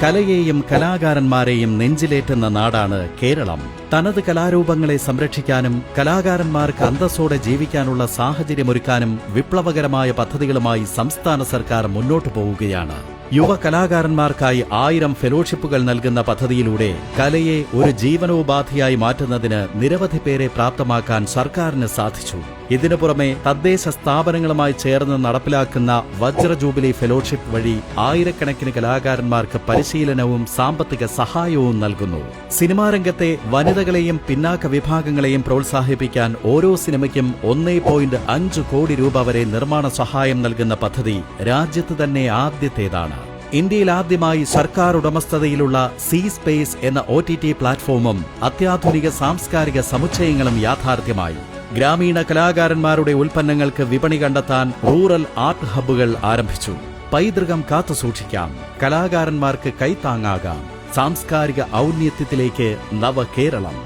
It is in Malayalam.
കലയെയും കലാകാരന്മാരെയും നെഞ്ചിലേറ്റുന്ന നാടാണ് കേരളം. തനത് കലാരൂപങ്ങളെ സംരക്ഷിക്കാനും കലാകാരന്മാർക്ക് അന്തസ്സോടെ ജീവിക്കാനുള്ള സാഹചര്യമൊരുക്കാനും വിപ്ലവകരമായ പദ്ധതികളുമായി സംസ്ഥാന സർക്കാർ മുന്നോട്ടു പോവുകയാണ്. യുവ കലാകാരന്മാർക്കായി 1000 ഫെലോഷിപ്പുകൾ നൽകുന്ന പദ്ധതിയിലൂടെ കലയെ ഒരു ജീവനോപാധിയായി മാറ്റുന്നതിന് നിരവധി പേരെ പ്രാപ്തമാക്കാൻ സർക്കാരിന് സാധിച്ചു. ഇതിനു പുറമെ തദ്ദേശ സ്ഥാപനങ്ങളുമായി ചേർന്ന് നടപ്പിലാക്കുന്ന വജ്ര ജൂബിലി ഫെലോഷിപ്പ് വഴി ആയിരക്കണക്കിന് കലാകാരന്മാർക്ക് പരിശീലനവും സാമ്പത്തിക സഹായവും നൽകുന്നു. സിനിമാ രംഗത്തെ വനിതകളെയും പിന്നാക്ക വിഭാഗങ്ങളെയും പ്രോത്സാഹിപ്പിക്കാൻ ഓരോ സിനിമയ്ക്കും 1.5 കോടി രൂപ വരെ നിർമ്മാണ സഹായം നൽകുന്ന പദ്ധതി രാജ്യത്ത് തന്നെ ആദ്യത്തേതാണ്. ഇന്ത്യയിൽ ആദ്യമായി സർക്കാർ ഉടമസ്ഥതയിലുള്ള സി സ്പേസ് എന്ന OTT പ്ലാറ്റ്ഫോമും അത്യാധുനിക സാംസ്കാരിക സമുച്ചയങ്ങളും യാഥാർത്ഥ്യമായി. ഗ്രാമീണ കലാകാരന്മാരുടെ ഉൽപ്പന്നങ്ങൾക്ക് വിപണി കണ്ടെത്താൻ റൂറൽ ആർട്ട് ഹബ്ബുകൾ ആരംഭിച്ചു. പൈതൃകം കാത്തുസൂക്ഷിക്കാം, കലാകാരന്മാർക്ക് കൈത്താങ്ങാകാം. സാംസ്കാരിക ഔന്നത്യത്തിലേക്ക് നവകേരളം.